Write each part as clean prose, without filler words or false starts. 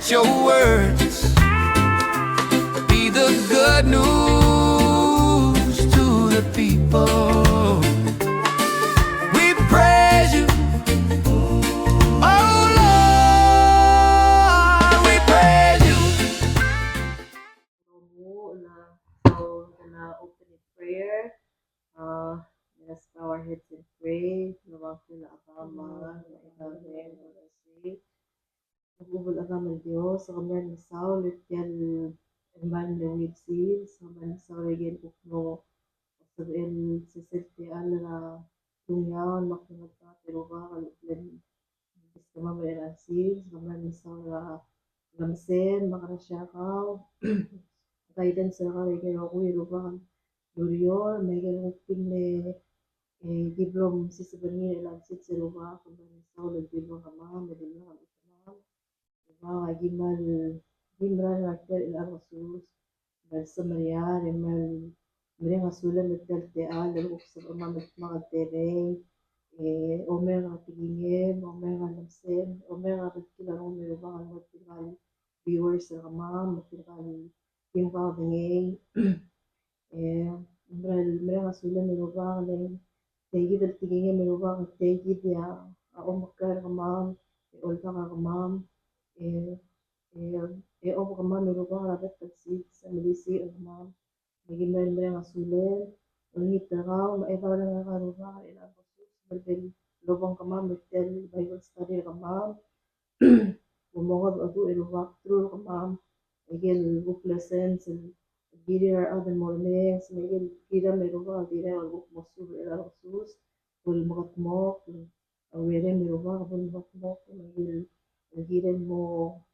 let your words be the good news to the people. We praise you, oh Lord, we praise you. So we're gonna open in prayer. Let us bow our heads and pray. Nawakil agama, naitahin, narasi. Nagubol agama Diyos, sa kamar ni Saul, lityan iman lewid sil, sa man sa regen ukno, sa el sisilti ala tungyaw, makinagka, pero ba, kalupin, sa mamay rasil, sa kamar ni Saul, lamsen, makarasya guidance sa regen ako, irubahan, Yurior, may ganun Gibrom sisibanir ilansit sa lupa kung sa nagbilong kama, madilang ang isamam, diba, gimal, gimran nakter ilang asus, sa Maria, rimal, Maria ngasulan nagtel teal, laluk sa mga tereng, omer nga tigingin, omer nga lamsen, omer nga kilarong miruba, ang magtingal viewers sa kama, magtingal yung pagdangay, Maria ngasulan miruba, Tegi del tigenge meruba tegi dia o makar kamam olta kamam e o kamam meruba rabat taksi sa milisi kamam lagi mer mer ngasulen ungi tagaw ma eba na karuba ila basus berbel lobang kamam betel bible study kamam umogad adu eruba tru kamam egel book lessons Gidear other mornings, maybe Gida Meruba, Gida Albook Mosul, Elasus, will Mokmok, Were Meruba, will Mokmok, maybe Gida Mo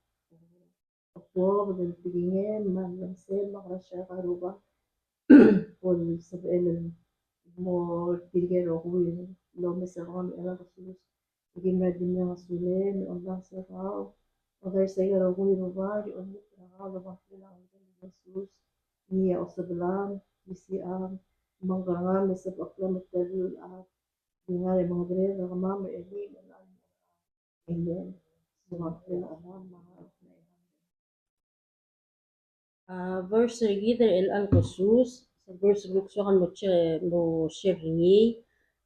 Opo, will Tigingen, Man Lansel, Makrasha Karuba, will Sabel more Tigger or Will, Lomis around Elasus, Gim Radina Sulen, on Lansel, other Sagar of Wiruba, on the Bakila, Jesus. Niya usabelang bisi ang manggaranga misab akla matalul at ngare mga dre ramam edi amen sumakil alam mga verse gider el al kosus sa verse luksokan mo sheringi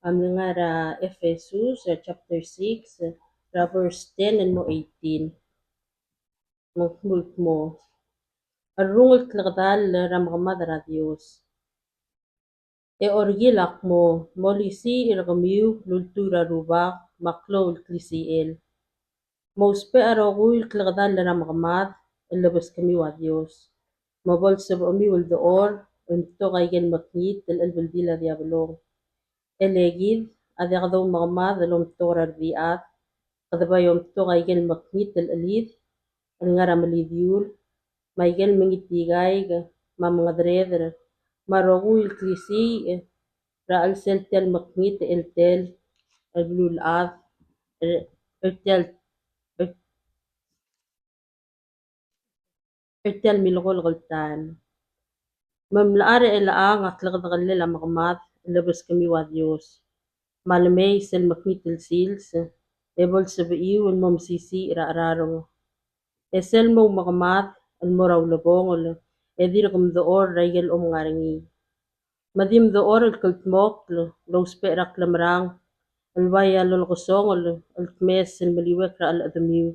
ang nga ra Ephesus chapter 6 ra verse 10 and mo 18 mo arungol tlakdal ramakamadara Dios e orgilak mo molisi iragamiu lultura rubak maklo klisiel mospe arogul tlakdal ramakamad labas kami wa Dios mabol sa umi uldoor unto kaigen maknit del albaldila diabolong elegid adakadaw makamad alom torar diat kadabayom to kaigen maknit del alid ang nga ramalidyul Michael mengitigay ma mga dredr marogu ilklisi ra al seltel maknit eltel aglulad ertel ertel milgol goltan mamlaare elaang at lagdagalle la makamat labas kami wa Dios malamay sel maknit el sils ebol sa baiw ang mamsisi ra araro esel mo makamat al moraw labong edir kum door raigel ngarangi madim door al kultmok los perak lamrang al waya lol kosong al kmes al maliwek ra al adamiw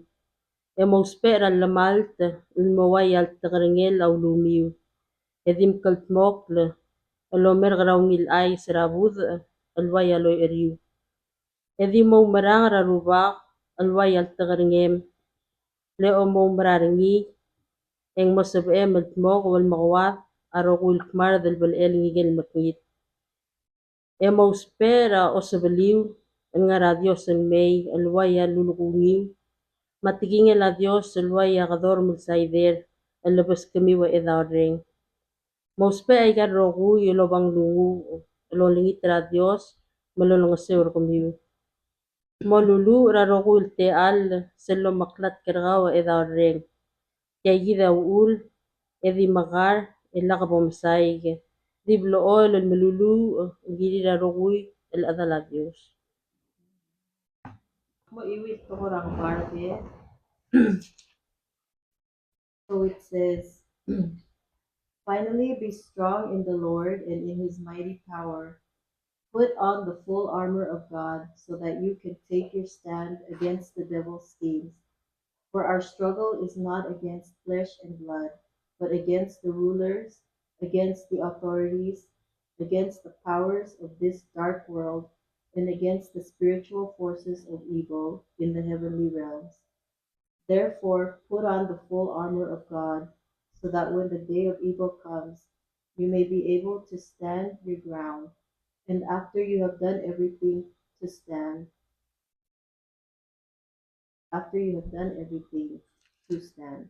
mos pera al lamalt al mawaya al tagarangel aw lumiw edim kultmok al omer grawngil ay sarabud al waya loy eriw edim mo marang ra rubak al waya al tagarangem leo mo mararangi Eng masabae magmok wal makawat arokul kmar dal balel ngigel makngit. E mauspera o sabaliw ang nga radios ang may alwaya lulukungiw. Matigingel a Dios alwaya kador magsaider alabas kami wa edawring. Mauspe ay karoku yulobang lungu alolingit ra Dios malolongaseur kamiw. Molulu raroku ilteal selo maklat kargawa edawring. Kaya gida ul edi magar ela kabomsay di blool al malulu gidi rarugui el adala Dios mo iwit ko rang parke So it says, finally be strong in the Lord and in his mighty power. Put on the full armor of God so that you can take your stand against the devil's schemes. For our struggle is not against flesh and blood, but against the rulers, against the authorities, against the powers of this dark world, and against the spiritual forces of evil in the heavenly realms. Therefore, put on the full armor of God, so that when the day of evil comes, you may be able to stand your ground. And after you have done everything to stand, after you have done everything to stand,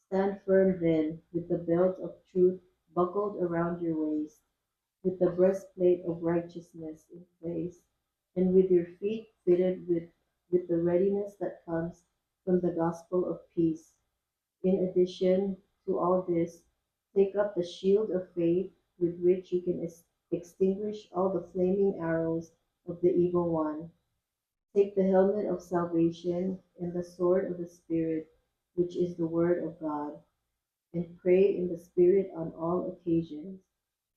stand firm then, with the belt of truth buckled around your waist, with the breastplate of righteousness in place, and with your feet fitted with the readiness that comes from the gospel of peace. In addition to all this, take up the shield of faith with which you can extinguish all the flaming arrows of the evil one. Take the helmet of salvation and the sword of the Spirit, which is the word of God, and pray in the Spirit on all occasions,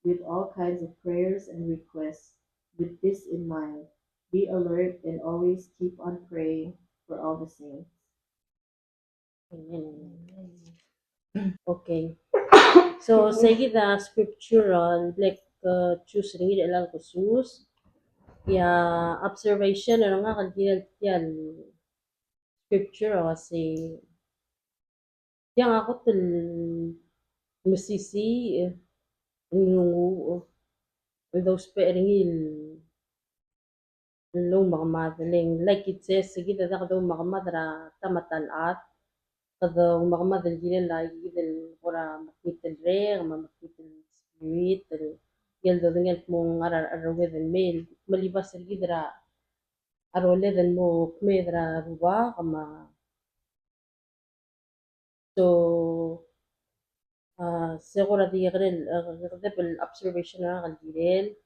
with all kinds of prayers and requests. With this in mind, be alert and always keep on praying for all the saints. Amen. Okay. So, sige the scripture on like choose rin ilang kusus. Ya observation ano nga kagilal yan scripture kasi yang ako tul musisi nungu those peringil lo makamadling like it says sige da daw makamadra tamatalat kada makamadal gilal lagi gilal ora makitel re makitel spirit gel do ngel mong arar arawid mail malibas gidra aroledan mo kmedra ruba kama so segura di grel observation na kagilel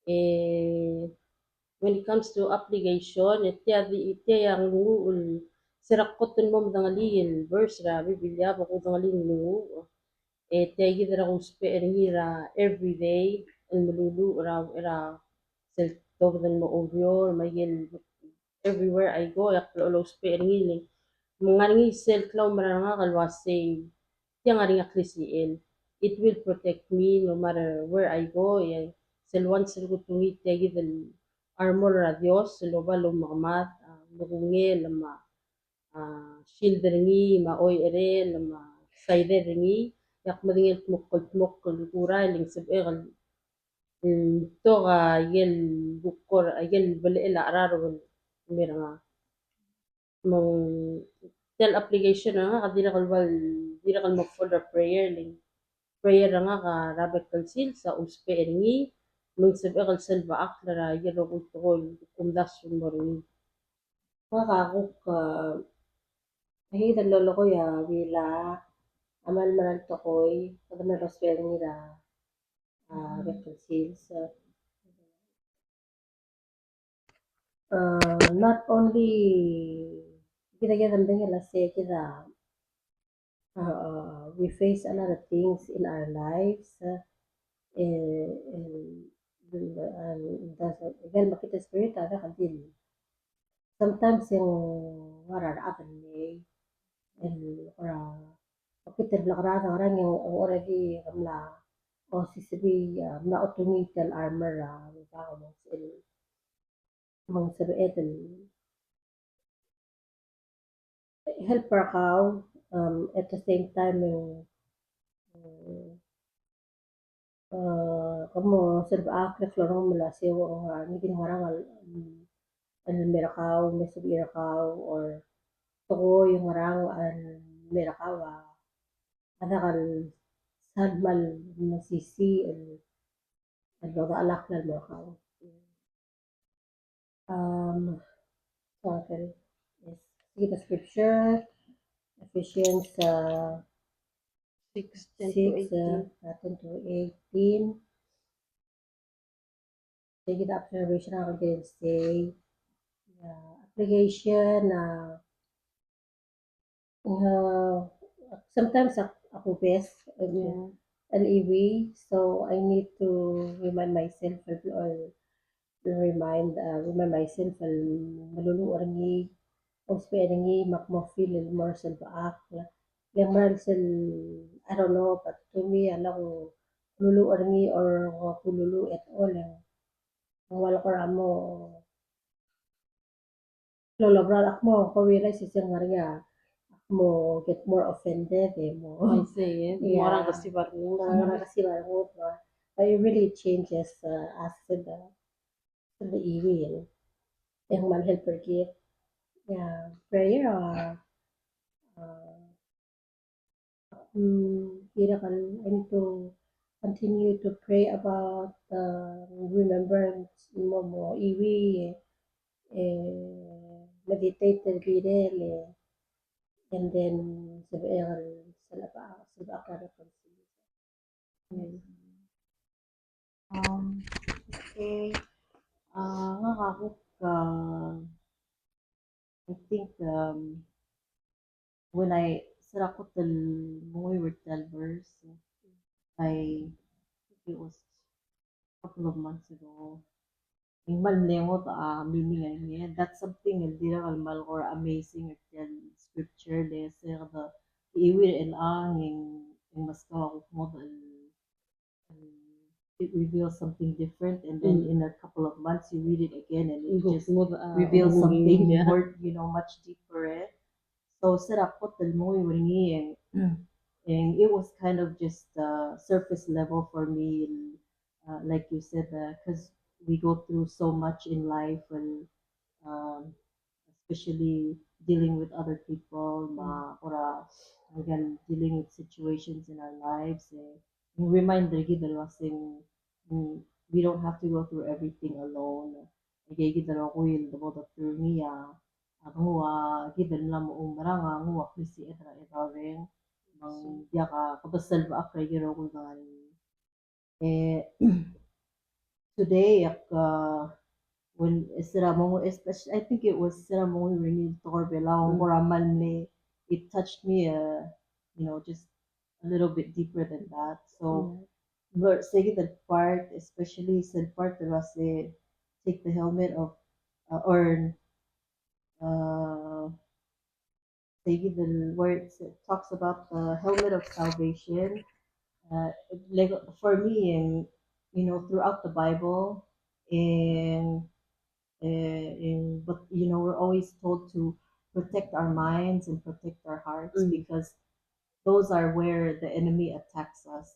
eh when it comes to application iti yang nuul sirakot mo madangalin verse ra bibilya bako dangalin nu iti gidra kung speeringira every day ang malulu ra sel togdan mo ovyo mayel everywhere I go yak lo speringil mga ngi sel klaw maranga kalwase yang aring aklisiin it will protect me no matter where I go yan selwan selgutungit tagi del armor a Dios loba lo makamat lugunge lama shield ringi ma oy ere lama saide ringi yak madingel tmukkol lutura ling sabegal to ga yel bukor yel bali ela araro miranga mong tel application nga kadira kalwal dira kal mag for the prayer ling prayer nga ka rabek kalsil sa uspe ringi mong sabi kal selva aklara yelo kutol kumdas mo ringi kakakuk nahida lolo ko ya wila amal manan tokoy kada man rospel nila reconcile sa not only kita kita la say kita we face a lot of things in our lives and again makita spirit ada kadil sometimes yung wararaakan ni and makita lakarata orang yang already kamla o sisibi na automated armor baka mo sil mong sabitin helper ka at the same time yung kamu serba akre florong mula sewa nga ngidin warang al merakaw mesub irakaw or toko yung warang al merakaw ada kal sadmal nasisi al baga alak na merakaw sorry yes sige the scripture Ephesians 6 to 18 sige the observation ako din say application sometimes ako best Yeah. LEV, so I need to remind myself or remind myself maluluor ni o spearingi makmafeel more sa baak lemral sel I don't know but to me alang luluor ni or pululu at all ang wala ko ramo lolobral akmo ko realize isang nga mo get more offended mo I see. Yeah. Orang kasi baru. Nakakara kasi marunong ba? But it really changes as to the evil. Yung manhel forgive. Yeah, prayer kira kan I need to continue to pray about remembrance mo iwi meditate gire and then sa ka okay. Nga ako ka I think when I sarakot the Moy Word verse, I think it was a couple of months ago. Yung manlengot meaning ay niya. That's something hindi na kalmal or amazing at yan scripture les the iwir el ang yung mas kawak mo it reveals something different and then in a couple of months you read it again and it just reveals something more much deeper so sarap ko mo yung and it was kind of just surface level for me like you said because we go through so much in life and um, especially dealing with other people or again dealing with situations in our lives yung reminder gid wasing we don't have to go through everything alone again gid ko yung the through niya ako gid na mo maranga ngo kasi etra etaweng mang dia ka kabasal ba akay giro ko eh today when sira mo especially I think it was sira mo ringin Torbelao Moramal ne it touched me just a little bit deeper than that so Lord say that part especially said part that was take the helmet of or say the word talks about the helmet of salvation like for me and throughout the Bible and but we're always told to protect our minds and protect our hearts because those are where the enemy attacks us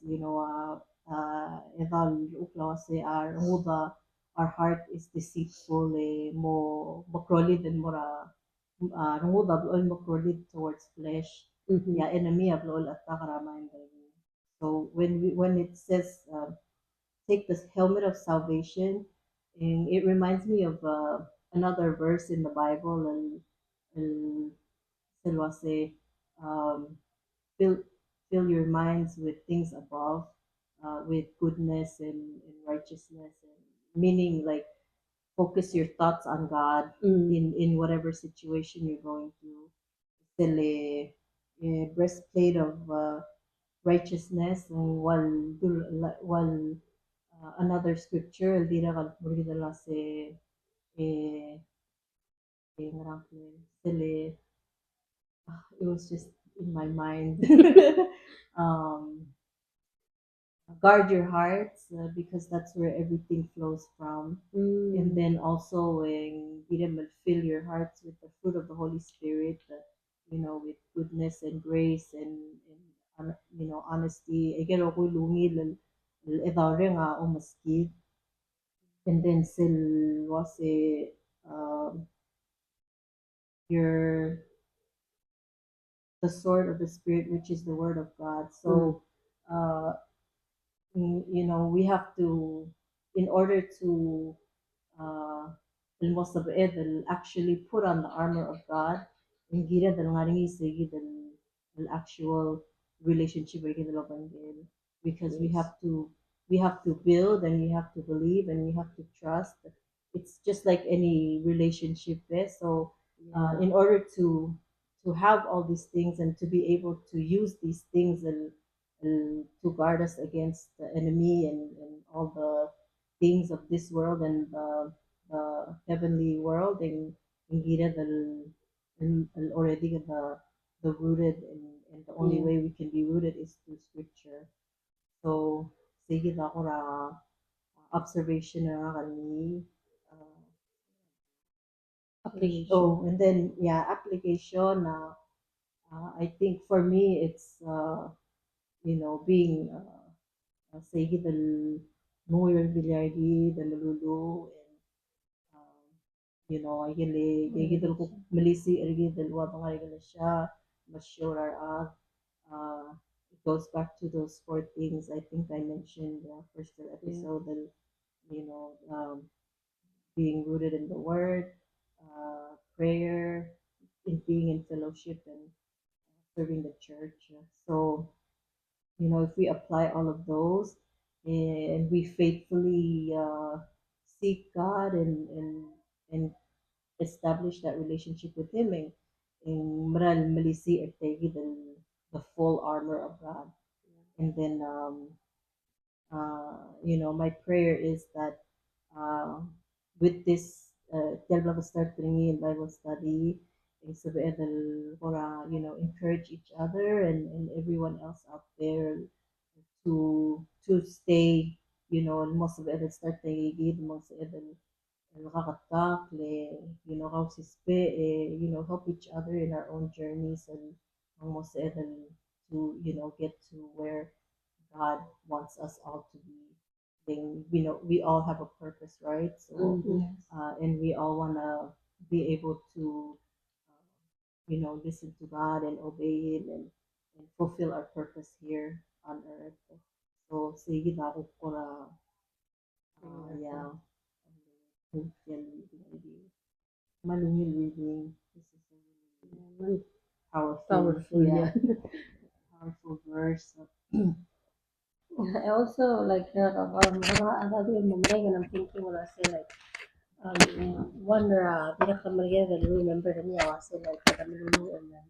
our heart is deceitful mo makrolid and mora runguda blool makrolid towards flesh yeah enemy of blool at takaraman so when it says take the helmet of salvation. And it reminds me of another verse in the Bible, and say, fill, fill your minds with things above, with goodness and righteousness, and meaning like focus your thoughts on God in whatever situation you're going through. Still a breastplate of righteousness, while another scripture dira kal puri se eh sele it was just in my mind um guard your hearts because that's where everything flows from and then also when will fill your hearts with the fruit of the Holy Spirit with goodness and grace and honesty again ako lungil edare nga o maski and then still was your the sword of the spirit which is the word of God so uh we have to in order to uh actually put on the armor of God and gira dal nga rin sige dal actual relationship because we have to build and we have to believe and we have to trust it's just like any relationship so in order to have all these things and to be able to use these things and to guard us against the enemy and all the things of this world and the heavenly world and gira and already the rooted and the only Yeah. way we can be rooted is through scripture. So sige na ako ra observation na kami Application. oh and then yeah application I think for me it's being sige dal Noel Villardi dalululo and um, ay dal ko malisi ay dal wa mga siya masure uh, it goes back to those four things I think I mentioned first episode and being rooted in the word prayer in being in fellowship and serving the church so if we apply all of those and we faithfully seek God and establish that relationship with Him and maral malisi at the full armor of God and then my prayer is that uh, with this Bible study and Bible study sabihin para encourage each other and everyone else out there to stay most of it start nagigid most of it nakakatak how si spe help each other in our own journeys and most of it to get to where God wants us all to be. Then we all have a purpose, right? So and we all wanna be able to listen to God and obey Him and fulfill our purpose here on earth. So sige na ako para yeah. Fulfill living. Manungil living. This is a really Powerful, yeah. powerful verse. I also like another memory and I'm thinking when I say like one pinakamalagay that I remember na niya was like nakaluluan na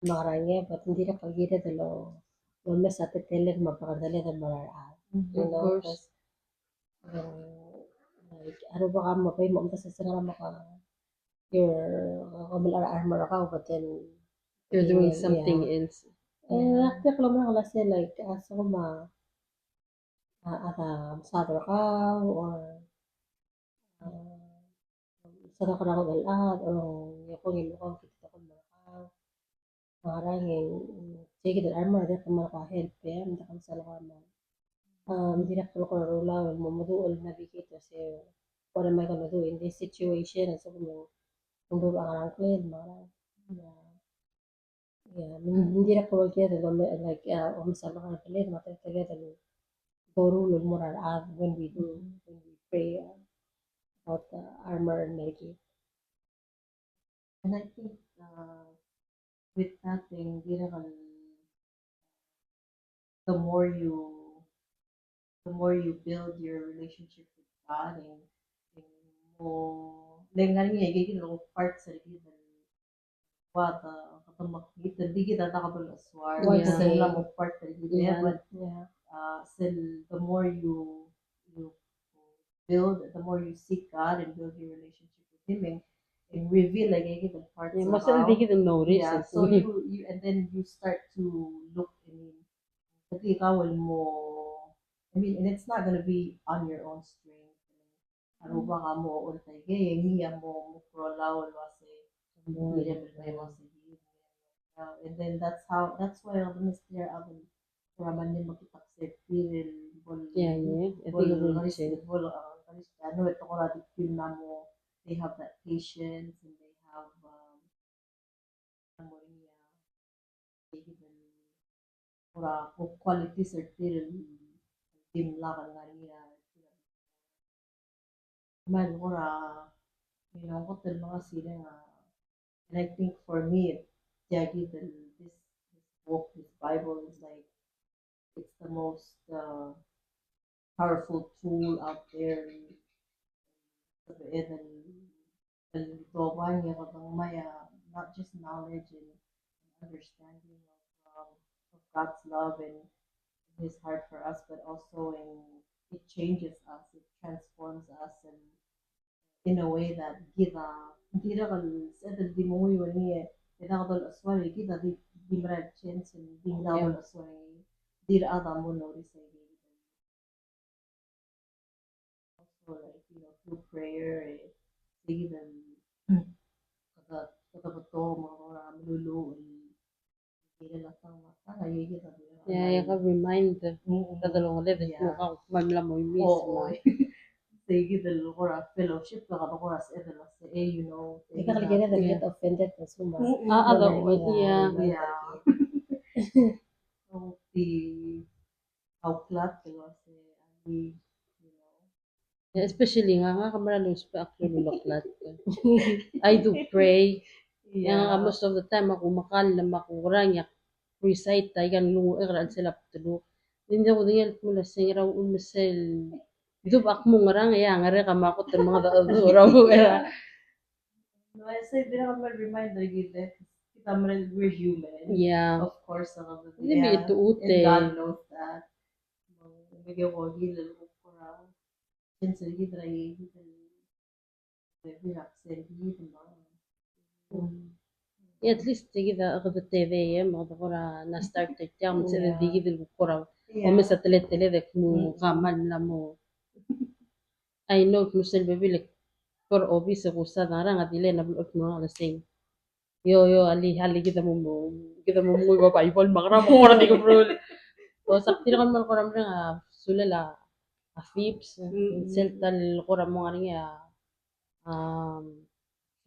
marangya but hindi na pagkita dalo wala sa titelir mapakadali na mararaan you Of know course. because like ano ba ka mo pay mo sa sanga maka you're kamalaraan mo ka but then You're doing yeah, something yeah. else. Nakita ko lang wala siya like asa ko ata masadar ka or sana ka na mag-alad o kung ilukang kita ko malakaw marangin sige dal armor da ka makahelp ya hindi ka sa lakaman hindi na ko rula mo maduol navigate kasi what am I gonna do in this situation and so kung ba ang clear marang yeah hindi na ko kaya like masama ka na pala matatagal dalo Torulog moral when we pray about the armor and medicate. And I think with that thing, the more you build your relationship with God and mo lengan niya gigil lo part sa gigil wata katamak gita digit at nakabal aswar Yeah. sa lang mo part sa gigil Yeah. but Yeah. still the more you build the more you seek God and build your relationship with Him and reveal like the parts Yeah, of mas hindi kita notice. yeah so you and then you start to look kasi ikaw mo I mean and it's not gonna be on your own strength ano ba ka mo untay gaya niya mo prolaw wase hindi rin mo sa and then that's why ang mister Alvin kuraman din makita sa piril bol Yeah, yeah. I think it will change. bol ano ito ko natin feel na mo they have that patience and they have ano niya ura qualities or piril team la kan nga niya man ura ko mga sila nga and I think for me Jackie this book this Bible is like it's the most powerful tool out there and ito niya katang maya not just knowledge and understanding of God's love and His heart for us, but also it changes us, it transforms us, and in a way that kita hindi na kal sa di mo yun niya kita kadol aswari kita di mara chance and di na kadol aswari di ra ada mo notice again. Also like through prayer sige dan kada beto mga orang melulu hindi na lang mata ay kita di Yeah, ka remind. Dadalong ulit. Mukhang mamla mo yung mismo. sige dal ko fellowship ka ko ras Hindi ka kalagyan na get offended na suma. Yeah. So the outlet was Yeah, especially nga kamaralong pa ako luloklat ko. I do pray. Yang most of the time ako makalam ako ranya recite tayo kan lungo iral sila tulo. Hindi ko dingal mula singira umusel. Dub ak mo ngarang ya ngare ka makot mga daadura mo era. No, I say di na kami reminder gid kita man we're human. Yeah. Of course, Hindi mi ito ute. and God knows that. Bigyan ko gilal ko para since gid ra gid every accent gid ba. Yeah, at least كده أخذ التي ما ضغورا نستارت تجام سيد ديجي بالكورة ومسا تلت تلت مو غامل لامو I know مسل بيبيلك كور أوبيس غوسا دارا غادي لنا بالأكمل على سين يو اللي كده مو بابا يبول مغرب كورة ديك برول وسقتي لغن من القرى مرنا سلالة أفيبس سلتا القرى مغرية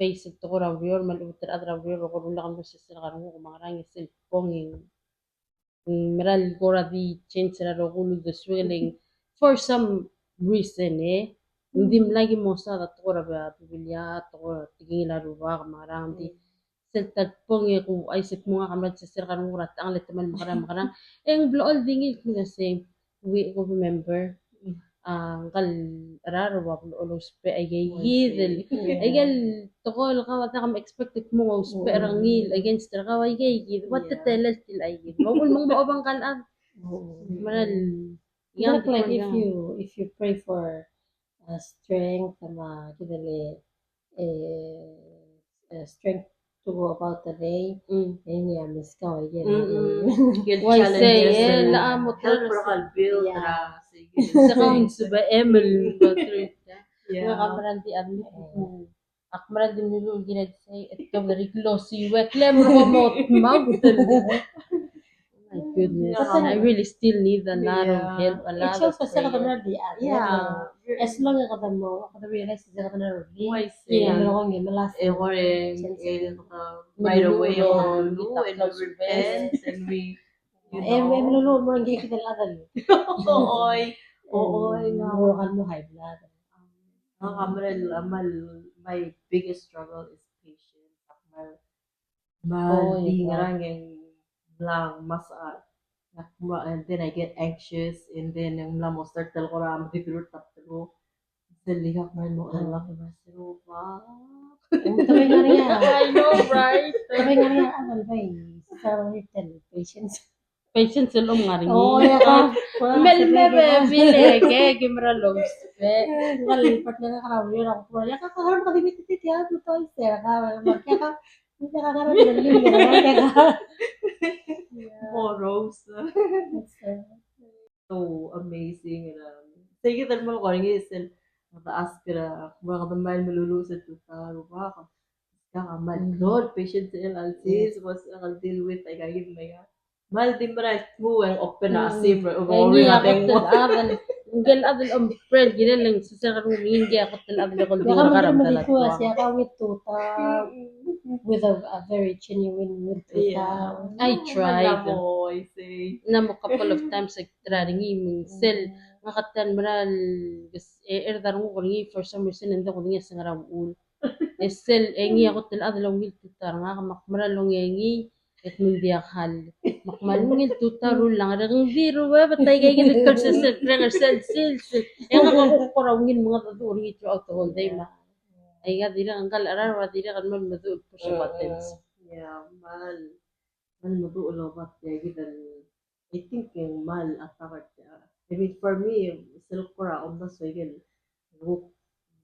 face it togora vior mal uter adra vior ko rula kan bus sel garu ko mangrang sel ponging meral gora di change ra ro gulu the swelling for some reason ndim lagi mo sa da togora ba bibilya togora tigila ru ba marang di sel tat pongi ko ay sik mo kan bus sel garu ra tang let man marang eng blool dingil kina same we remember قال رارو بابل أولوس بأجيد أجل تقول قوة نعم expected مو سبرانيل against القوة يجيد وتتلت الأجيد ما أقول ما أبغى قال من Like if you pray for strength sama kita le strength to go about the day ini ya miskaw aja why say لا help ra build ra sige سكون سبا إمل بطريق وقمران دي أبني أقمران دي منو جينا say الكبر ريكلوسي وكلام رغموت mountain my goodness I really still need a lot of help a lot It shows of sa prayer. kadar di as long as kada mo kada realize sa kadar di meron kong gimalas right away and we repent and we melulu mo ang kita ladan oy mo mo high blood my biggest struggle is patience mal di ngarang lang mas and then I get anxious and then yung lamo start tal ko ram di pero tap ko selihak man mo Allah ko basiro ba Tapi nga rin I know right Tapi nga rin amal ba sa written patience patience long nga rin ya kan mel me bile ke gimra logs pe Ngalipat na nakarawi lang ko ya kakaroon ka din titit ya to isera ka kaya ka hindi ka karoon ng linya kaya ka more rose so amazing sige tal mo ko rin isel mataas kira mga katamay malulu sa tuta rupa ka my Lord patience and alsis was I'll deal with ay kagin maya mal din bara mo ang open na sim Hindi ako tinadan. Gal adal ang friend gina lang sa sarong hindi ako tinadan ko Ya din kan karam mungkin talat begitu siya ka with tuta with a very genuine with tuta I tried I say na mo couple of times like trying mong sel makatan maral dar mo ko for some reason hindi ko niya sa ngaram ul sel engi ako tinadan lang wil tuta nga makmaral long engi at mundi akal makmalungin tutarul lang rang zero batay kay gid kal sa sel sel yang ako ko rawngin mga taduri throughout the whole day ma Ay nga dira ang kalaran wa dira kan man madu push buttons. Yeah, mal madulo bat ya gidan. I think yung mal at takat ya. I mean, for me, silk kura on the again,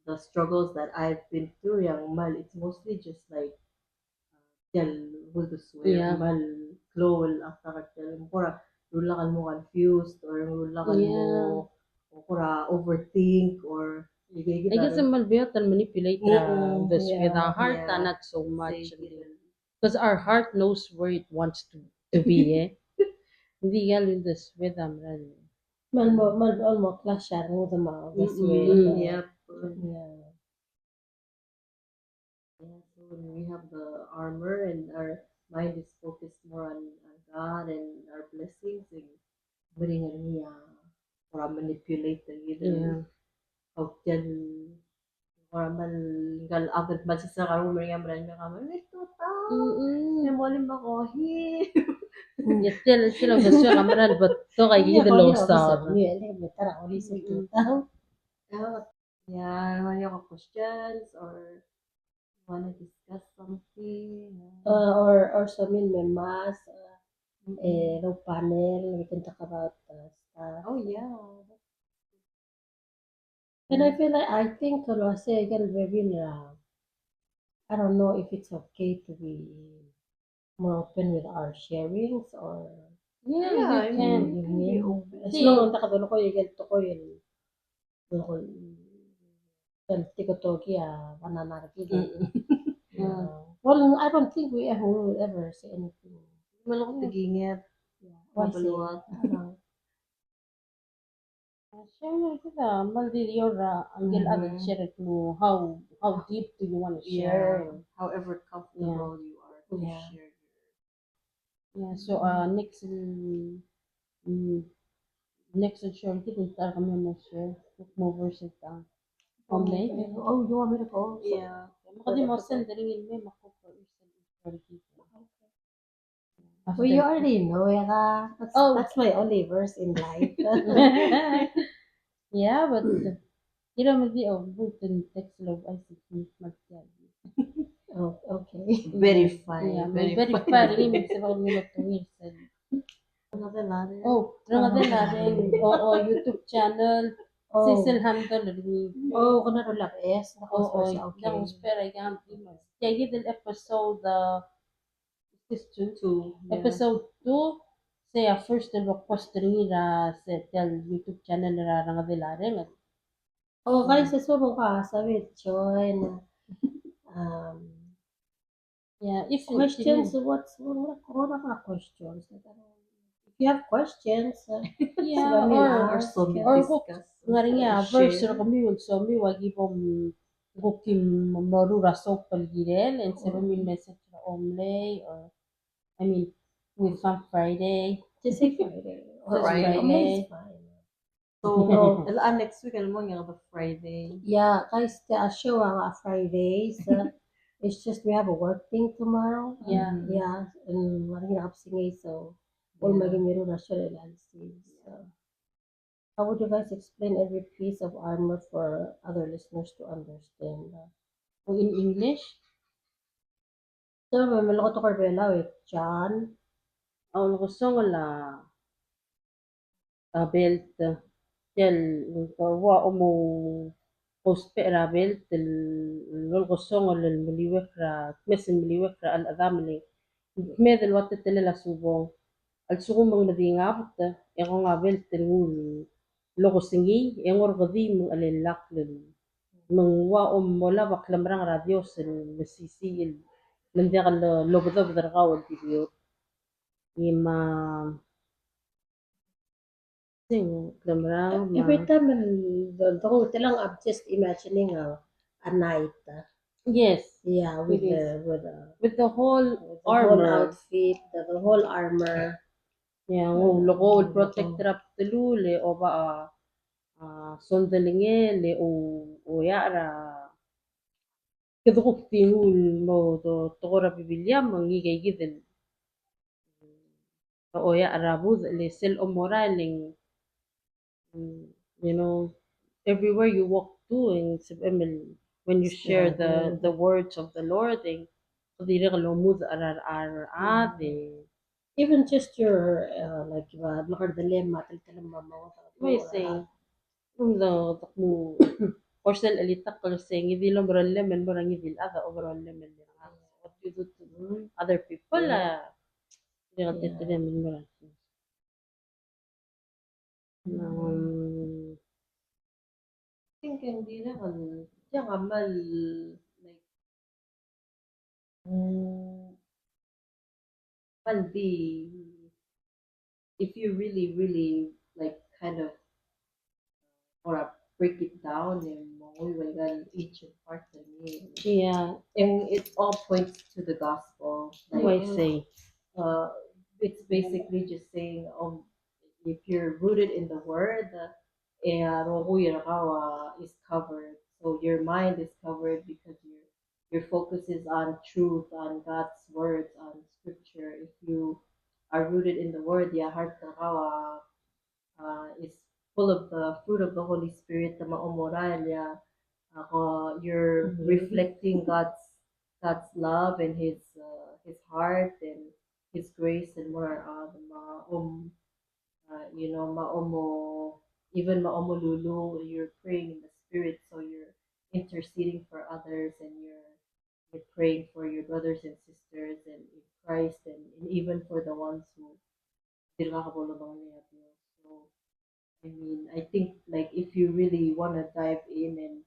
the struggles that I've been through, yung mal, it's mostly just like, yan, huldos Yeah. mal, glowal at takat ya. Yung kura, rula kan mo confused, or rula kan mo, Yeah. kura overthink, or I guess ang malbiyot and manipulate this Yeah. with our heart Yeah. not so much. Because our heart knows where it wants to be eh. Hindi galing this with them really. Man almost clash siya mo the mga this way. Yep. Yeah. Yeah, so when we have the armor and our mind is focused more on God and our blessings, and bring niya para manipulate the Yeah. of yan para man gal agad ba sa karon mo nga man nga man ito ta Mm-mm. mo lim ako hi Yetel sila gusto kamaran but to kay gid low sound. Yeah, tara uli sa tutaw. yeah naman yung questions or wanna discuss something Or so may mass, no panel, we can talk about stuff. oh yeah And I feel like, I think, kasi again, maybe I don't know if it's okay to be more open with our sharings or Yeah, Yeah, I you mean, can. you can be open. as long as nakadulo ko yung to ko yun tiko togi pananargi well I don't think we will ever say anything malakot tigingit why say mabaluwag Share kita maldi yora angel other share mo how deep do you want to share? however comfortable you are to Yeah. share Yeah, so next share kita tar kami mo share mo versus online. oh you want me to go yeah Makadi mo send rin may mako for share kita. well you already know Eka. That's my only verse in life Yeah, but you know maybe butin text love I see magyan. oh okay very fine Yeah, very very fun rin sa mga minutong another ladder Oh, terang natin. Oo, YouTube channel. oh Cecil handle rin. oh kuna lang yes Oo, siya okay yung spera yan. Kaya yung episode, is two episode 2, saya first na post rin nila sa YouTube channel nila nga dilari. oh kaya sa subong ka sabi join Yeah, if questions what's what are questions if you have questions Yeah, or so we or discuss nga rin nga, verse share na kami yun. So, mi wagi pom gukim marura so palgiren and sa min message na omlay or I mean with some Friday. just say Friday or Just Friday. Friday. It's fine so next week alam mo nga the Friday yeah guys the show ang Fridays it's just we have a work thing tomorrow Yeah. yeah and maraming nakapsingay so all maging meron na siya so how would you guys explain every piece of armor for other listeners to understand O in English, so may maloko to Carvela with John ang gusto ko la belt tel wa mo post pera belt lol gusto ko lol maliwek ra mes maliwek ra al adamli medel wat tele subong al sugo mang nadingap e ko nga belt ngul loko singi e ngor gadi mong alilak lol mang wa wala baklamrang radio sen masisil nandiyan kan lobdo dargaw video ima sing klamrang every time I'm just imagining a night yes yeah with It with the whole the whole armor outfit the whole armor yeah loko protector up tulule o ba sondalingele o yara kedukuk tingul mo to tokora bibilyam mangigay gidan o yara bud le sel o moraling you know everywhere you walk to in when you share Grabe. the words of the Lord, kadiri ka lumud arar ate. Even just your like bakar dilemma talang mama May say, the takmo, Orsel alitak kalau saying, hindi lang lemen, barang hindi ada overall lemen. What you do to other people, hindi ka titiramin mo lang. think hindi naman siya kamal like mal be if you really like kind of or break it down and each part of me Yeah, and it all points to the gospel. I say, Uh, it's basically just saying if you're rooted in the word and is covered, so your mind is covered because your focus is on truth, on God's words, on scripture. If you are rooted in the word, your heart is full of the fruit of the Holy Spirit, the maomoral, you're reflecting God's love and His heart and His grace and more the maomo even maomo lulu you're praying in the spirit, so you're interceding for others and you're praying for your brothers and sisters and in Christ and even for the ones who did not have so I mean, I think like if you really want to dive in and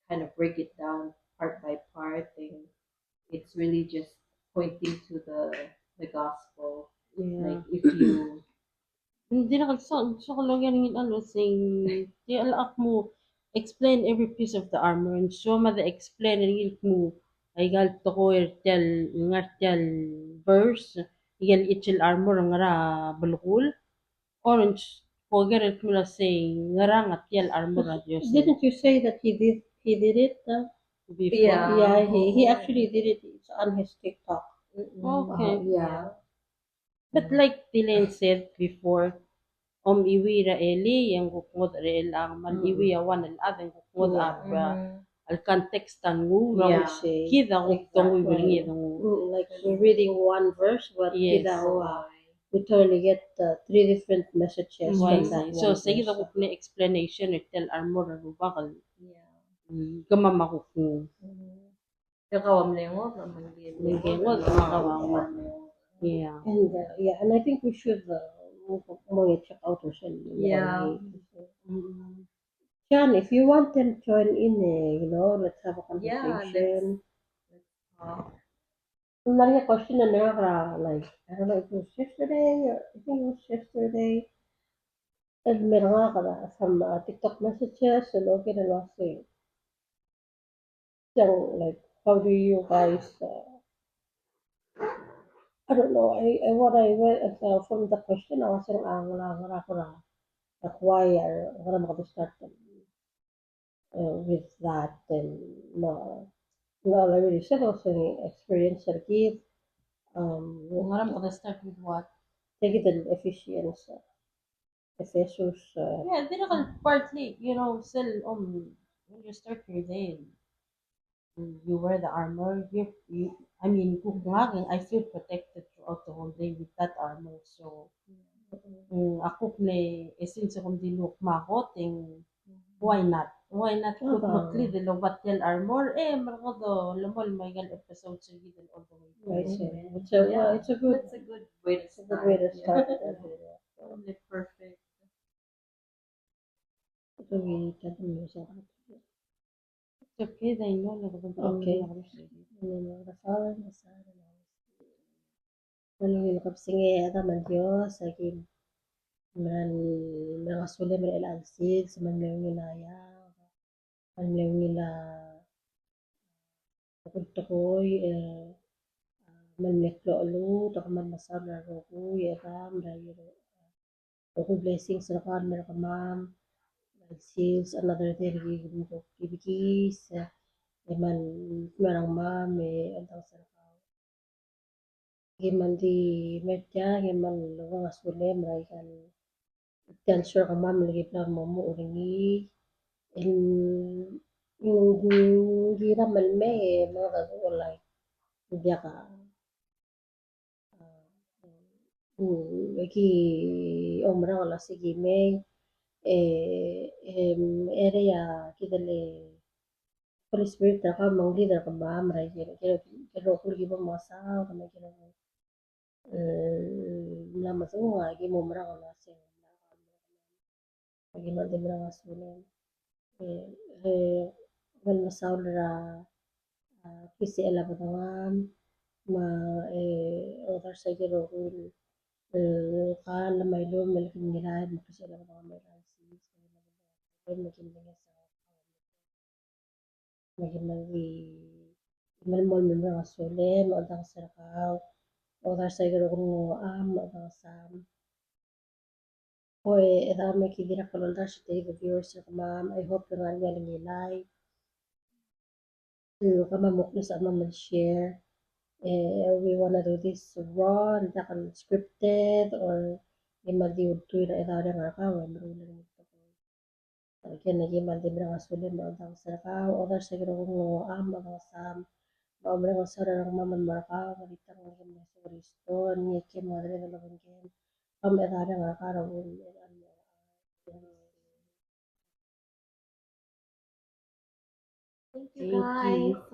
kind of break it down part by part, then it's really just pointing to the gospel. yeah. Like if you Hindi na gusto ko lang yan yung saying, di alaak mo, explain every piece of the armor, and so ma the explain, and mo, ay gal to ko, ngartial verse, igal itchil armor, ngara balukul, orange, Poger mo na saying, ngara ngatial armor na Diyos. Didn't you say that he did it? Before. Yeah, he actually did it. It's on his TikTok. Okay. yeah. But like Tilen said before, iwi ra eli yang kukngod ra ang man iwi awan al adang kukngod abra al context tan ngu Yeah. kida kung wilingi dong Like we're reading one verse, but Yes. we totally get three different messages why from that so one sige verse. da kukne explanation tel armor ra bakal Yeah. gamama kukng Kakawam na yung wag naman din. Nagingod, makawawag. Yeah. And I think we should check out ourselves. Yeah. John, if you want them join in, let's have a Yeah, conversation. let's Another question na like, I don't know if it was yesterday or I think it was yesterday. And meron nga some TikTok messages and okay na was saying, like, how do you guys, I don't know, what I read from the question, I was saying, wala ko na, like, why are, wala makapag-start with that, and no, I really said also experience or give, Ngaram ko start with what? take it in Ephesians, Ephesus, Yeah, di na partly, still when you start your day, you wear the armor. I mean, kung I feel protected throughout the whole day with that armor. So, ako essence kung dinuk makoting, why not? Why not put makli the lobatyal armor? Marako do, lamol may gal episode sa gidan all the way. right, through. so it's a good, That's a good way to it's a good way to start. Totally perfect. So we tell them use it. It's okay, they know. Okay. In the name of the Father, and the Son, and the Holy Spirit. Manungil kapsingi man Diyos, aging mga suli man ilalsid, sa manlaw nila manlaw nila tukoy, manmeklo alo, man masab na roku, yeram, roku blessings na kan, meron ma'am, seals, another day, kibikis, man, merang ma'am, antang sa Giman di medya, giman luwang asule, meraikan tensure ka ma'am, lagi plang mo uringi, and yung gira malme mga kagulay biya ka lagi omra wala sige may area kidale Holy Spirit ka mangli ka ba maray kero kulgi ba masa kami kero lama semua lagi mo mara wala sing lagi mandi mara wasunin wal masaw ra kisi ela batawam ma other sa kero قال لما يلوم ملك الميلاد مكسي لما طبعا ما يلانسيس لكن lagi malmol min mga sulim o dang sarakaw o dar sa igaro kung am o dang sam Oy, edame kidira kalolda sa tayo viewers sa kamam. I hope yung nga nga nilay. Kamamok na sa amam share. We wanna do this raw, hindi ka scripted or imadiwag tuyo na edare nga ka. Marulan nito ko. Again, naging di mga sulim o dang sarakaw o dar sa igaro kung am o dang sam. Maomre nga sa rarang maman marakaw. Malita nga naging mga sa Kristo. Niyakin mga dali na labangkin. Edare nga ka. Thank you Thank guys. you.